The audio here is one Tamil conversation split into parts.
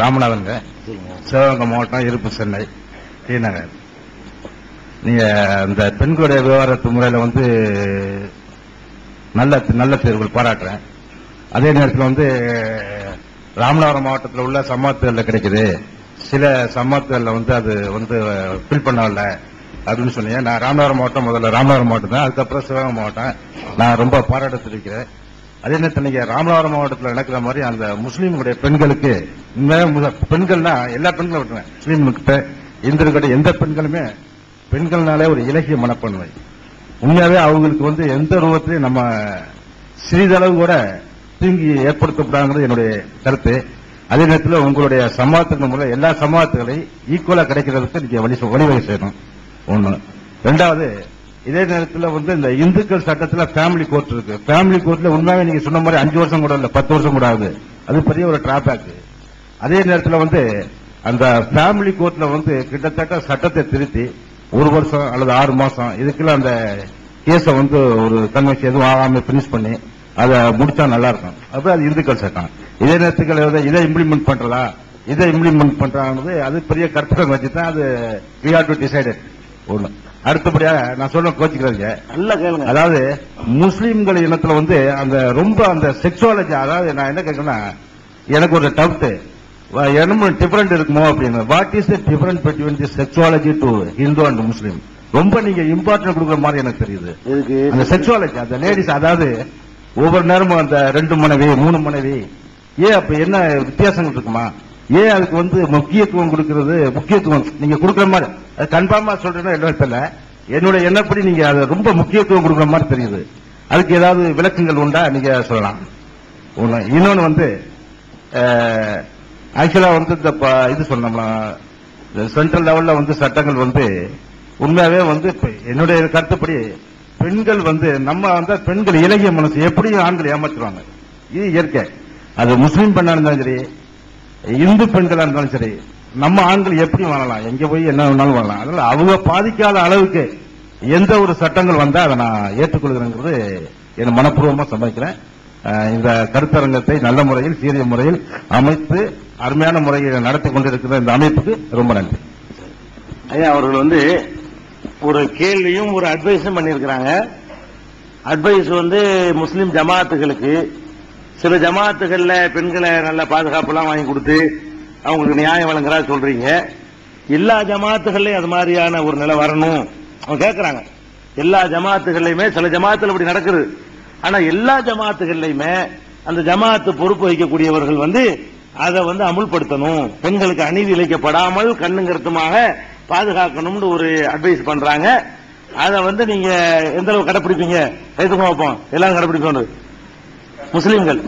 ராமநாதங்க, சிவகங்கை மாவட்டம், இருப்பு சென்னை, டி நகர். நீங்க இந்த பெண்களுடைய விவகாரத்து முறையில நல்ல தேர்வுகள் பாராட்டுறேன். அதே நேரத்தில் ராமநாதபுரம் மாவட்டத்தில் உள்ள சமாத்துகள்ல கிடைக்குது, சில சமாத்துகள்ல அது ஃபில் பண்ணல அப்படின்னு சொன்னீங்க. நான் ராமநாதபுரம் மாவட்டம், முதல்ல ராமநாதபுரம் மாவட்டம் தான், அதுக்கப்புறம் சிவகங்கை மாவட்டம். நான் ரொம்ப பாராட்டு தெரிவிக்கிறேன். அதே நேரத்தில் நீங்க ராமநாதபுரம் மாவட்டத்தில் நடக்கிற மாதிரி அந்த முஸ்லீம்களுடைய பெண்களுக்கு, பெண்கள்னா எல்லா பெண்களும் விட்டுறேன், முஸ்லீம்கிட்ட இந்துக்கிட்ட எந்த பெண்களுமே பெண்கள்னாலே ஒரு இலகிய மனப்பான்மை. உண்மையாவே அவங்களுக்கு எந்த ரூபத்திலையும் நம்ம சிறிதளவு கூட தீங்கி ஏற்படுத்தப்படாங்கிறது என்னுடைய கருத்து. அதே நேரத்தில் உங்களுடைய சமாதத்தின் மூலம் எல்லா சமாதத்துகளையும் ஈக்குவலா கிடைக்கிறதுக்கு நீங்க வழிவகை செய்யணும். ஒண்ணு. ரெண்டாவது, இதே நேரத்தில் இந்த இந்துக்கள் சட்டத்தில் ஃபேமிலி கோர்ட் இருக்கு. ஃபேமிலி கோர்ட்ல உண்மையாவே நீங்க சொன்ன மாதிரி 5 வருஷம் கூட இல்ல, 10 வருஷம் கூட ஆகுது. அது பெரிய ஒரு டிராபேக். அதே நேரத்தில் அந்த ஃபேமிலி கோர்ட்ல கிட்டத்தட்ட சட்டத்தை திருத்தி 1 வருஷம் அல்லது 6 மாசம் இதுக்குள்ள அந்த கேஸ ஒரு கன்வென்ஷன் எதுவும் ஆகாம பினிஷ் பண்ணி அதை முடிச்சா நல்லா இருக்கும். அப்ப அது இந்துக்கள் சட்டம். இதே நேரத்துக்கு இதை இம்ப்ளிமெண்ட் பண்றதா, இதை இம்ப்ளிமெண்ட் பண்றாங்கிறது அது பெரிய கற்பனை வச்சுதான் அது we have to decide. ஒண்ணு. அடுத்தபடியாக நான் சொல்ல கோச்சிக்கிறாங்க, அதாவது முஸ்லீம்கள் இனத்துல அந்த ரொம்ப அந்த செக்ஸுவாலஜி, அதாவது நான் என்ன கேட்கறேன்னா, எனக்கு ஒரு டவுட், என்ன டிஃபரெண்ட் இருக்குமோ அப்படின்னு. What is the different between the sexology to Hindu and Muslim? ரொம்ப நீங்க இம்பார்ட்டன்ட் கொடுக்குற மாதிரி எனக்கு தெரியுது. அந்த செக்ஸுவாலஜி, அந்த லேடிஸ், அதாவது ஒவ்வொரு நேரமும் அந்த 2 மனைவி 3 மனைவி, ஏன் அப்ப என்ன வித்தியாசங்கள் இருக்குமா? ஏன் அதுக்கு முக்கியத்துவம் கொடுக்கிறது, முக்கியத்துவம் நீங்க கொடுக்குற மாதிரி கன்ஃபார்மா சொல்றேன்னா இடத்துல என்னுடைய எண்ணப்படி நீங்க அதை ரொம்ப முக்கியத்துவம் கொடுக்குற மாதிரி தெரியுது. அதுக்கு ஏதாவது விளக்கங்கள் உண்டா நீங்க சொல்லலாம். இன்னொன்னு ஆக்சுவலா இந்த இது சொன்னோம்னா சென்ட்ரல் லெவல்ல சட்டங்கள் உண்மையாவே என்னுடைய கருத்துப்படி பெண்கள் நம்ம பெண்கள் இலகிய மனசு, எப்படியும் ஆண்கள் ஏமாற்றுவாங்க. இது இயற்கை. அது முஸ்லீம் பெண்ணா இருந்தாலும் சரி, இந்து பெண்களா இருந்தாலும் சரி, நம்ம ஆண்கள் எப்படி வாழலாம், எங்க போய் என்ன வேணாலும் வாழலாம். அதனால அவங்க பாதிக்காத அளவுக்கு எந்த ஒரு சட்டங்கள் வந்தா அதை நான் ஏற்றுக்கொள்கிறேங்கிறது என் மனப்பூர்வமா சமைக்கிறேன். இந்த கருத்தரங்கத்தை நல்ல முறையில், சீரிய முறையில் அமைத்து அருமையான முறையில் நடத்தி கொண்டிருக்கிற இந்த அமைப்புக்கு ரொம்ப நன்றி. ஐயா, அவர்கள் ஒரு கேள்வியும் ஒரு அட்வைஸும் பண்ணியிருக்கிறாங்க. அட்வைஸ் முஸ்லிம் ஜமாத்துகளுக்கு, சில ஜமாத்துகள்ல பெண்களை நல்ல பாதுகாப்புலாம் வாங்கி கொடுத்து அவங்களுக்கு நியாயம் வழங்குறா சொல்றீங்க. எல்லா ஜமாத்துகள்லயும் அது மாதிரியான ஒரு நிலை வரணும் அவங்க கேட்கறாங்க. எல்லா ஜமாத்துகள்லயுமே, சில ஜமாத்துல இப்படி நடக்குது, ஆனா எல்லா ஜமாத்துகள்லயுமே அந்த ஜமாத்து பொறுப்பு வகிக்கக்கூடியவர்கள் அதை அமுல்படுத்தணும், பெண்களுக்கு அநீதி இழைக்கப்படாமல் கண்ணுங்கருத்துமாக பாதுகாக்கணும்னு ஒரு அட்வைஸ் பண்றாங்க. அதை நீங்க எந்த அளவு கடைபிடிப்பீங்க? கைதுமா வைப்போம், எல்லாரும் கடைபிடிக்கணும். முஸ்லிம்கள்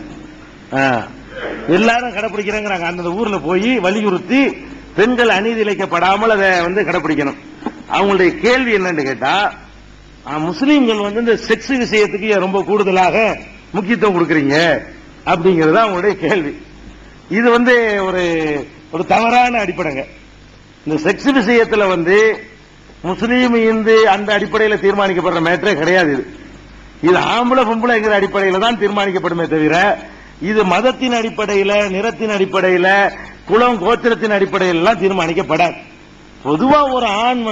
எல்லாரும் கடைபிடிக்கிறாங்க. அந்த ஊர்ல போய் வலியுறுத்தி பெண்கள் அநீதி இழைக்கப்படாமல் அதை கடைபிடிக்கணும். அவங்களுடைய கேள்வி என்னன்னு கேட்டா, முஸ்லீம்கள் இந்த செக்ஸ் விஷயத்துக்கு ரொம்ப கூடுதலாக முக்கியத்துவம் கொடுக்கறீங்க அப்படிங்கறது அவங்களுடைய கேள்வி. இது ஒரு தவறான அடிப்படைங்க. இந்த செக்ஸ் விஷயத்துல முஸ்லீம் இந்து அந்த அடிப்படையில் தீர்மானிக்கப்படுற மேட்டரே கிடையாது. இது ஆம்பளை பொம்பளைங்கிற அடிப்படையில தான் தீர்மானிக்கப்படுமே தவிர, இது மதத்தின் அடிப்படையில, நிறத்தின் அடிப்படையில, குலம் கோத்திரத்தின் அடிப்படையில் எல்லாம் தீர்மானிக்கப்படாது. பொதுவா ஒரு ஆண்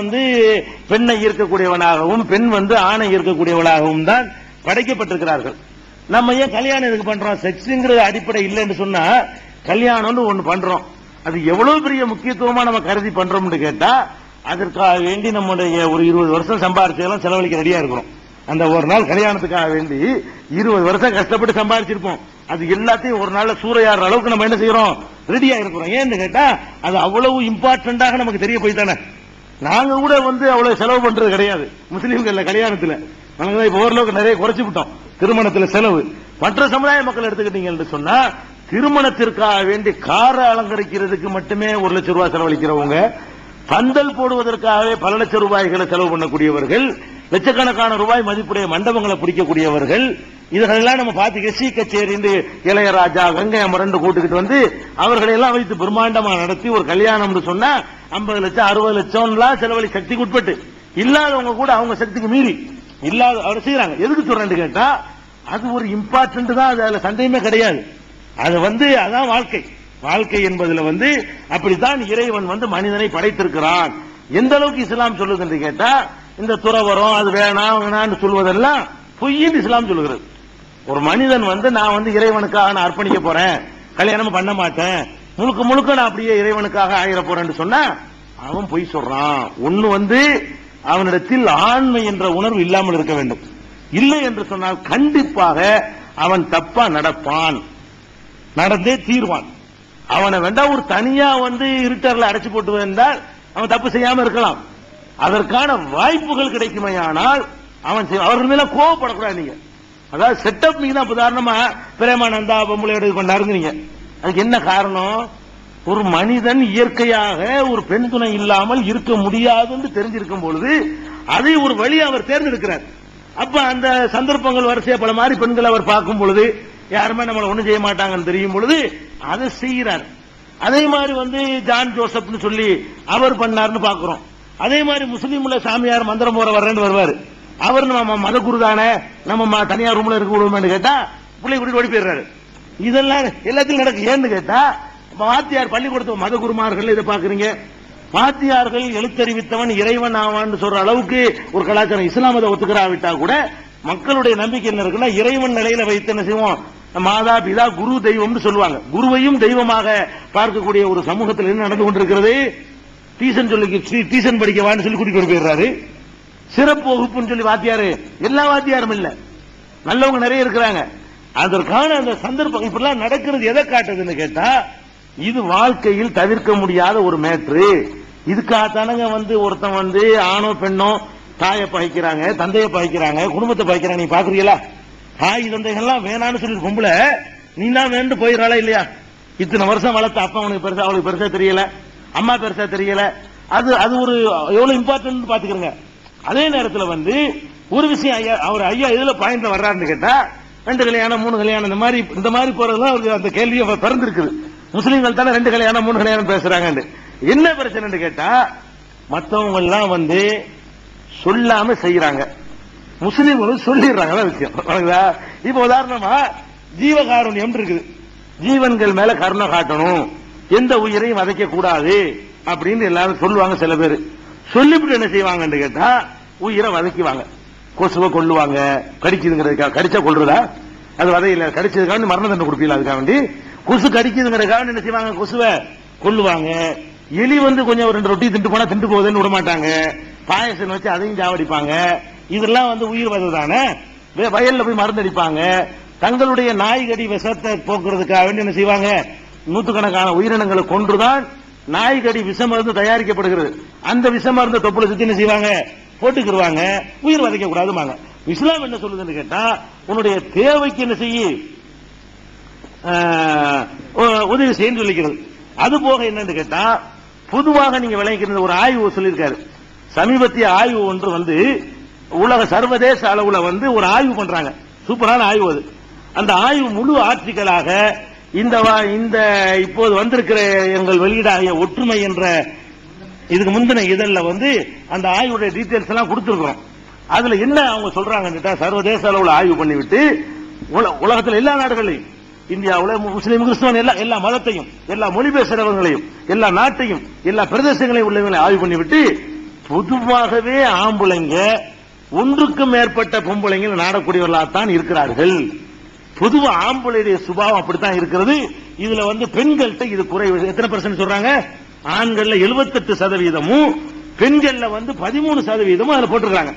பெண்ணை ஈர்க்கக்கூடியவனாகவும், பெண் ஆணை ஈர்க்கக்கூடியவளாகவும் தான் படைக்கப்பட்டிருக்கிறார்கள். நம்ம ஏன் கல்யாணம் எதுக்கு பண்றோம்? செக்ஸ்ங்கிற அடிப்படை இல்லைன்னு சொன்னா கல்யாணம்னு ஒண்ணு பண்றோம். அது எவ்வளவு பெரிய முக்கியத்துவமா நம்ம கருதி பண்றோம்னு கேட்டா, அதற்காக வேண்டி நம்முடைய ஒரு 20 வருஷம் சம்பாதிச்சதெல்லாம் செலவழிக்க ரெடியா இருக்கிறோம். அந்த ஒரு நாள் கல்யாணத்துக்காக வேண்டி 20 வருஷம் கஷ்டப்பட்டு சம்பாதிச்சிருப்போம். அது எல்லாத்தையும் ஒரு நாள் சூறையாடுற அளவுக்கு நம்ம என்ன செய்யறோம்? ரெடியா இருக்கிறோம். ஏன்னு கேட்டா அது அவ்வளவு இம்பார்ட்டன்டாக நமக்கு தெரிய போய் தானே. நாங்க கூட அவ்வளவு செலவு பண்றது கிடையாது முஸ்லீம்கள் கல்யாணத்துல. நாங்க இப்ப ஓரளவுக்கு நிறைய குறைச்சு விட்டோம் திருமணத்துல செலவு. மற்ற சமுதாய மக்கள் எடுத்துக்கிட்டீங்கன்னு சொன்னா, திருமணத்திற்காக வேண்டி காரை அலங்கரிக்கிறதுக்கு மட்டுமே 1 லட்சம் ரூபாய் செலவழிக்கிறவங்க, பந்தல் போடுவதற்காகவே பல லட்சம் ரூபாய்களை செலவு பண்ணக்கூடியவர்கள், லட்சக்கணக்கான ரூபாய் மதிப்புடைய மண்டபங்களை பிடிக்கக்கூடியவர்கள், இதெல்லாம் நம்ம பார்த்து எஸ்சி கச்சேரி இளையராஜா, கங்கை அமரன் கூட்டுக்கிட்டு அவர்களை எல்லாம் வைத்து பிரம்மாண்டமா நடத்தி ஒரு கல்யாணம் சொன்னா 50 லட்சம் 60 லட்சம் செலவழி சக்திக்கு உட்பட்டு, இல்லாதவங்க கூட அவங்க சக்திக்கு மீறி இல்லாத அவர் செய்யறாங்க. எதுக்கு சொல்றேன்னு கேட்டா, அது ஒரு இம்பார்ட்டன்ட் தான், அதுல சந்தேகமே கிடையாது. அது அதான் வாழ்க்கை. வாழ்க்கை என்பதுல வந்து அப்படித்தான் இறைவன் வந்து மனிதனை படைத்திருக்கிறான். எந்த அளவுக்கு இஸ்லாம் சொல்லுது என்று கேட்டா, இந்த துறவரம் அது வேணாம் சொல்வதெல்லாம் பொய்ன்னு இஸ்லாம் சொல்லுகிறது. ஒரு மனிதன் வந்து நான் வந்து இறைவனுக்காக நான் அர்ப்பணிக்க போறேன், கல்யாணம் பண்ண மாட்டேன், முழுக்க முழுக்க நான் அப்படியே இறைவனுக்காக ஆயிர போறேன்னு சொன்னா அவன் பொய் சொல்றான். ஒண்ணு வந்து அவனிடத்தில் ஆண்மை என்ற உணர்வு இல்லாமல் இருக்க வேண்டும். இல்லை என்று சொன்னால் கண்டிப்பாக அவன் தப்பா நடப்பான், நடந்தே தீர்வான். அவனை வேண்டா ஒரு தனியா வந்து இருட்டர்ல அடைச்சு போட்டு வந்தால் அவன் தப்பு செய்யாம இருக்கலாம். அதற்கான வாய்ப்புகள் கிடைக்குமையானால் அவன் அவர்கள் மேல கோவப்படக்கூடாது. நீங்க அதாவது செட்டப் நீங்க தான் உதாரணமா பிரேமானந்தா பொம்பளை எடுத்து கொண்டாருங்க. நீங்க அதுக்கு என்ன காரணம்? ஒரு மனிதன் இயற்கையாக ஒரு பெண் துணை இல்லாமல் இருக்க முடியாதுன்னு தெரிஞ்சிருக்கும் பொழுது அதை ஒரு வழி அவர் தேர்ந்தெடுக்கிறார். அப்ப அந்த சந்தர்ப்பங்கள் வரிசையா பல மாதிரி பெண்களை அவர் பார்க்கும் பொழுது யாருமே நம்மளை ஒண்ணும் செய்ய மாட்டாங்கன்னு தெரியும் பொழுது அதை செய்கிறார். அதே மாதிரி வந்து ஜான் ஜோசப்னு சொல்லி அவர் பண்ணாருன்னு பாக்குறோம். அதே மாதிரி முஸ்லீம்ல சாமியார் மந்திரம் போற வர்றேன்னு வருவாரு. அவர் நம்ம மத குரு தானே, நம்ம தனியார் ரூம்ல இருக்க விடுவோம்னு கேட்டா பிள்ளை கூட்டிட்டு ஓடி போயிடுறாரு. இதெல்லாம் எல்லாத்தையும் நடக்கு. ஏன்னு கேட்டா வாத்தியார் பள்ளிக்கூடத்து மத குருமார்கள் இதை பாக்குறீங்க. வாத்தியார்கள் எழுத்தறிவித்தவன் இறைவன் ஆவான்னு சொல்ற அளவுக்கு ஒரு கலாச்சாரம் இஸ்லாம் அதை ஒத்துக்கிறாவிட்டா கூட மக்களுடைய நம்பிக்கை என்ன இருக்குன்னா, இறைவன் நிலையில வைத்து என்ன செய்வோம், மாதா பிதா குரு தெய்வம்னு சொல்லுவாங்க. குருவையும் தெய்வமாக பார்க்கக்கூடிய ஒரு சமூகத்தில் என்ன நடந்து கொண்டிருக்கிறது? டியூஷன் படிக்கவான்னு சொல்லி கூட்டிட்டு போயிடுறாரு. சிறப்பு வகுப்புன்னு சொல்லி வாத்தியாரு, எல்லா வாத்தியாரும் இல்ல, நல்லவங்க நிறைய இருக்கிறாங்க. அதற்கான அந்த சந்தர்ப்பம் இப்படிலாம் நடக்கிறது எதை காட்டுதுன்னு கேட்டா, இது வாழ்க்கையில் தவிர்க்க முடியாத ஒரு மேட்ரு. இதுக்காகத்தானங்க வந்து ஒருத்தன் வந்து ஆணோ பெண்ணோ தாயை பகைக்கிறாங்க, தந்தையை பகைக்கிறாங்க, குடும்பத்தை பகைக்கிறாங்க. நீ பாக்குறீங்களா? தாய் தந்தைகள்லாம் வேணான்னு சொல்லி கும்பல நீ தான் வேண்டு போயிடறாளா இல்லையா? இத்தனை வருஷம் வளர்த்த அப்பா அவனுக்கு பெருசா அவளுக்கு பெருசா தெரியல, அம்மா பெருசா தெரியல. அது ஒரு எவ்வளவு இம்பார்ட்டன்ட் பாத்துக்கிறங்க. அதே நேரத்தில் வந்து ஒரு விஷயம் ஐயா இதுல பாயிண்ட்ல வர்றாருன்னு கேட்டா, 2 கல்யாணம் 3 கல்யாணம் இந்த மாதிரி போறதுதான் அந்த கேள்வியை திறந்திருக்குது. முஸ்லீம்கள் தானே 2 கல்யாணம் 3 கல்யாணம் பேசுறாங்க. என்ன பிரச்சனை கேட்டா, மற்றவங்க எல்லாம் வந்து சொல்லாம செய்யறாங்க, முஸ்லீம்களும் சொல்லிடுறாங்க விஷயம். இப்ப உதாரணமா ஜீவகாருண்யம் இருக்குது, ஜீவன்கள் மேல கருணை காட்டணும், எந்த உயிரையும் வதைக்க கூடாது அப்படின்னு எல்லாரும் சொல்லுவாங்க. சில பேர் சொல்லிவிட்டு என்ன செய்வாங்கன்னு கேட்டா, உயிரை வதைக்குவாங்க, கொசுவை கொல்லுவாங்க. கடிக்குதுங்கிறதுக்காக, கடிச்சா கொள்றதா அது வதையில, கடிச்சதுக்காக மரண தண்டனை கொடுப்பீங்களா? அதுக்காக வேண்டி கொசு கடிக்குதுங்கிறதுக்காக என்ன செய்வாங்க, கொசுவை கொல்லுவாங்க. எலி வந்து கொஞ்சம் 2 ரொட்டி திண்டு போனா திண்டு போகுதுன்னு விட மாட்டாங்க, பாயசம் வச்சு அதையும் சாவடிப்பாங்க. இதெல்லாம் வந்து உயிர் வதை தானே. வயல்ல போய் மருந்து அடிப்பாங்க. தங்களுடைய நாய்கடி விஷத்தை போக்குறதுக்காக வேண்டி என்ன செய்வாங்க, நூற்றுக்கணக்கான உயிரினங்களை கொன்றுதான் நாய்கடி விஷ மருந்து தயாரிக்கப்படுகிறது. அந்த விஷ மருந்து தொப்புளை சுத்தி என்ன செய்வாங்க, போட்டுக்கிடுவாங்க. உயிர் வதைக்க கூடாதுமாங்க. இஸ்லாம் என்ன சொல்லுதுன்னு கேட்டா, உன்னுடைய தேவைக்கு என்ன செய்ய உதவி செய்ய சொல்லிக்கிறது. அது போக என்னன்னு கேட்டா, பொதுவாக நீங்க விளங்கிக்கிறது ஒரு ஆய்வு சொல்லியிருக்காரு. சமீபத்திய ஆய்வு ஒன்று வந்து உலக சர்வதேச அளவுல வந்து ஒரு ஆய்வு பண்றாங்க. சூப்பரான ஆய்வு அது. அந்த ஆய்வு முழு ஆர்டிக்கலாக இந்த இப்போது வந்திருக்கிற எங்கள் வெளியீடாகிய ஒற்றுமை என்ற இதுக்கு முந்தின இதழில் வந்து அந்த ஆய்வுடைய டீடைல்ஸ் எல்லாம் கொடுத்திருக்கிறோம். அதுல என்ன அவங்க சொல்றாங்க, சர்வதேச அளவில் ஆய்வு பண்ணிவிட்டு உலகத்தில் எல்லா நாடுகளையும், இந்தியாவில் முஸ்லீம் கிறிஸ்தவன் எல்லா மதத்தையும், எல்லா மொழி பேசுறவங்களையும், எல்லா நாட்டையும், எல்லா பிரதேசங்களையும் உள்ளவங்களை ஆய்வு பண்ணிவிட்டு, பொதுவாகவே ஆம்பளைங்க ஒன்றுக்கும் மேற்பட்ட பொம்பளைங்க நாடக்கூடியவர்களாகத்தான் இருக்கிறார்கள். பொதுவா ஆம்பளையுடைய சுபாவம் அப்படித்தான் இருக்கிறது. இதுல வந்து பெண்கள்கிட்ட இது குறைவு. எத்தனை % சொல்றாங்க? ஆண்கள்ல 78%, பெண்கள்ல வந்து 13% அதுல போட்டிருக்காங்க.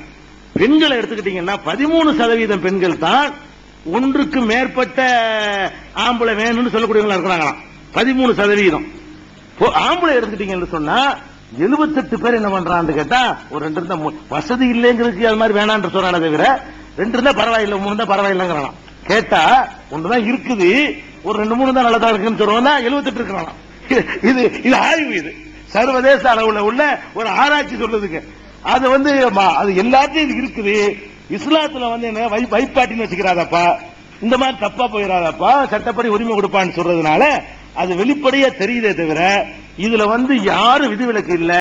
பெண்களை எடுத்துக்கிட்டீங்கன்னா 13% பெண்கள் தான் ஒன்றுக்கு மேற்பட்ட ஆம்பளை வேணும்னு சொல்லக்கூடியவங்களா இருக்கிறாங்களாம். 13%. ஆம்பளை எடுத்துக்கிட்டீங்கன்னு சொன்னா 78 பேர் என்ன பண்றான்னு கேட்டா, ஒரு 2 இருந்தா வசதி இல்லைங்கிறதுக்கு அது மாதிரி வேணான்னு சொல்றானே தவிர 2 இருந்தா பரவாயில்லை, 3 இருந்தா பரவாயில்லைங்கிறான். கேட்டா 1 தான் இருக்குது, ஒரு 2 3 தான் நல்லதா இருக்குன்னு சொல்றோம்னா 78 இருக்கிறான். இது ஆய்வு, இது சர்வதேச அளவுல உள்ள ஒரு ஆராய்ச்சி சொல்லுதுங்க. அது வந்து அது எல்லாத்தையும் இது இருக்குது. இஸ்லாத்துல வந்து என்ன வைப்பாட்டின்னு வச்சுக்கிறாதப்பா, இந்த மாதிரி தப்பா போயிடாதப்பா, சட்டப்படி உரிமை கொடுப்பான்னு சொல்றதுனால அது வெளிப்படையா தெரியுதே தவிர இதுல வந்து யாரும் விதிவிலக்கு இல்ல.